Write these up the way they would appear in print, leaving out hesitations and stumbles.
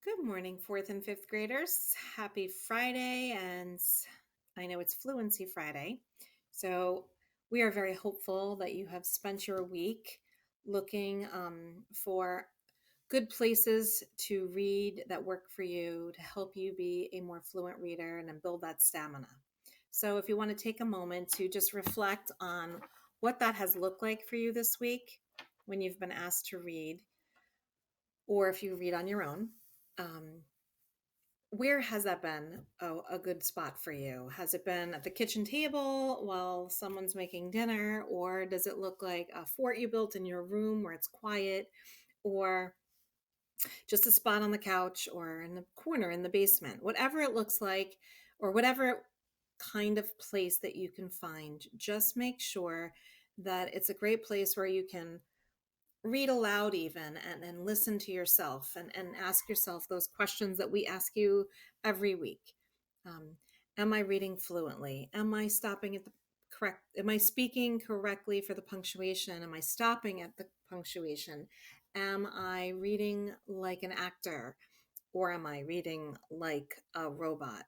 Good morning, fourth and fifth graders. Happy Friday, and I know it's Fluency Friday. So, we are very hopeful that you have spent your week looking for good places to read that work for you to help you be a more fluent reader and then build that stamina. So, if you want to take a moment to just reflect on what that has looked like for you this week when you've been asked to read, or if you read on your own. Um, where has that been a good spot for you? Has it been at the kitchen table while someone's making dinner, or does it look like a fort you built in your room where it's quiet, or just a spot on the couch or in the corner in the basement? Whatever it looks like, or whatever kind of place that you can find, just make sure that it's a great place where you can read aloud even and listen to yourself and ask yourself those questions that we ask you every week. um, am I reading fluently? Am I stopping at the correct? Am I speaking correctly for the punctuation? Am I stopping at the punctuation? Am I reading like an actor, or am I reading like a robot?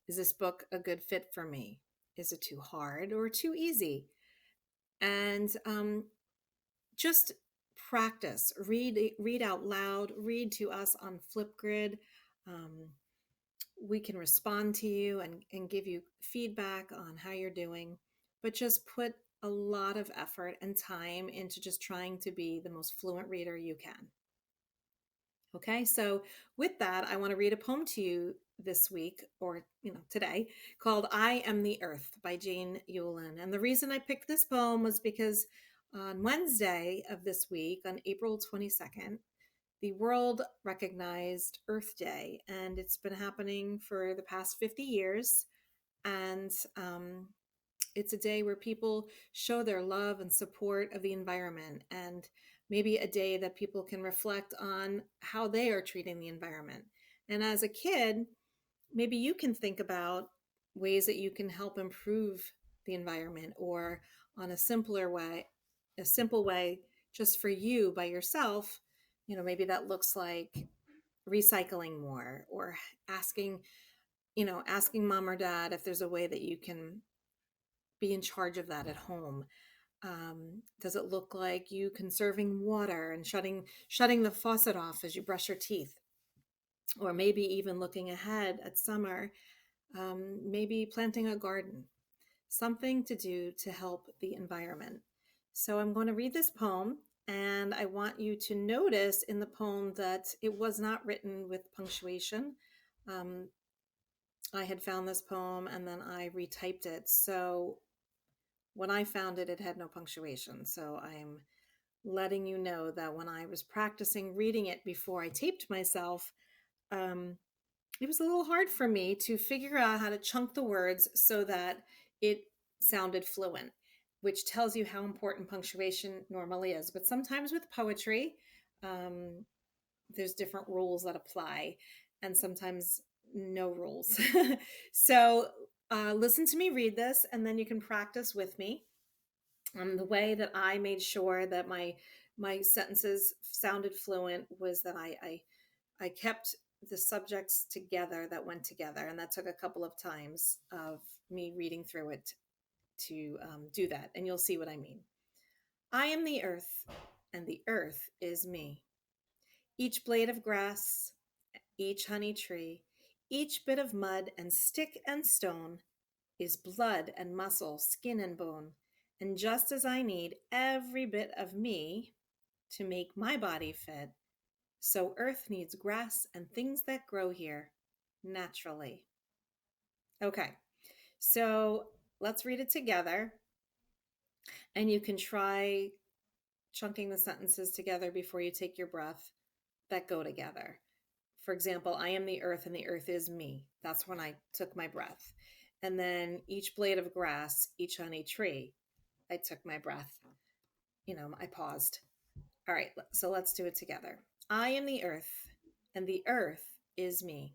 Is this book a good fit for me? Is it too hard or too easy? And just practice, read out loud, read to us on Flipgrid. um, we can respond to you and give you feedback on how you're doing, but just put a lot of effort and time into just trying to be the most fluent reader you can. Okay, so with that, I want to read a poem to you this week, or today, called "I Am the Earth" by Jane Yolen. And the reason I picked this poem was because on Wednesday of this week, on April 22nd, the world recognized Earth Day, and it's been happening for the past 50 years. And it's a day where people show their love and support of the environment, and maybe a day that people can reflect on how they are treating the environment. And as a kid, maybe you can think about ways that you can help improve the environment, or on a simple way just for you by yourself. Maybe that looks like recycling more, or asking asking mom or dad if there's a way that you can be in charge of that at home. Does it look like you conserving water and shutting the faucet off as you brush your teeth? Or maybe even looking ahead at summer, maybe planting a garden, something to do to help the environment. So I'm going to read this poem, and I want you to notice in the poem that it was not written with punctuation. Um, I had found this poem and then I retyped it. So when I found it, it had no punctuation. So I'm letting you know that when I was practicing reading it before I taped myself, um, it was a little hard for me to figure out how to chunk the words so that it sounded fluent, which tells you how important punctuation normally is. But sometimes with poetry, um, there's different rules that apply, and sometimes no rules. So listen to me read this, and then you can practice with me. The way that I made sure that my sentences sounded fluent was that I kept the subjects together that went together, and that took a couple of times of me reading through it to do that, and you'll see what I mean. I am the earth, and the earth is me. Each blade of grass, each honey tree, each bit of mud and stick and stone is blood and muscle, skin and bone. And just as I need every bit of me to make my body fit, so earth needs grass and things that grow here naturally. Okay, so let's read it together. And you can try chunking the sentences together before you take your breath that go together. For example, I am the earth and the earth is me. That's when I took my breath. And then each blade of grass, each honey tree, I took my breath. I paused. All right, so let's do it together. I am the earth, and the earth is me.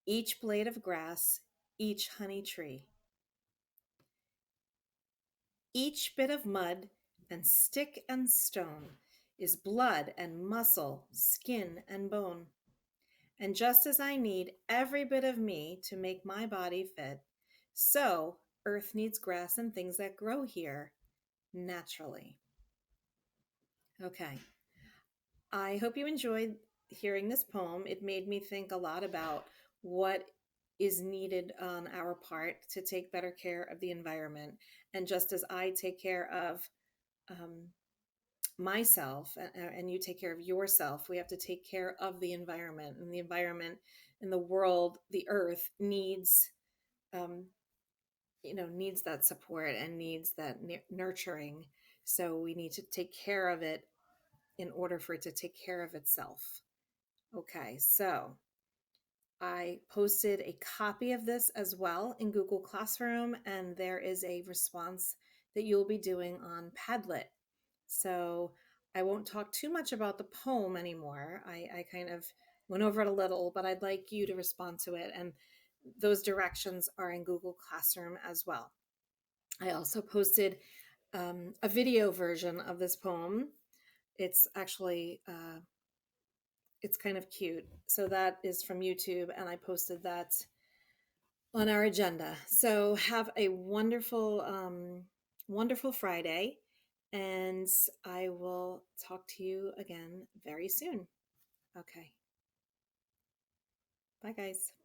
Each blade of grass, each honey tree, each bit of mud and stick and stone is blood and muscle, skin and bone. And just as I need every bit of me to make my body fit, so Earth needs grass and things that grow here naturally. Okay. I hope you enjoyed hearing this poem. It made me think a lot about what is needed on our part to take better care of the environment. And just as I take care of um, myself and you take care of yourself, we have to take care of the environment. And the environment in the world, the earth needs, um, needs that support and needs that nurturing. So we need to take care of it in order for it to take care of itself. Okay, so I posted a copy of this as well in Google Classroom, and there is a response that you'll be doing on Padlet. So I won't talk too much about the poem anymore. I kind of went over it a little, but I'd like you to respond to it. And those directions are in Google Classroom as well. I also posted a video version of this poem. It's actually it's kind of cute. So that is from YouTube, and I posted that on our agenda. So have a wonderful, wonderful Friday, and I will talk to you again very soon. Okay. Bye, guys.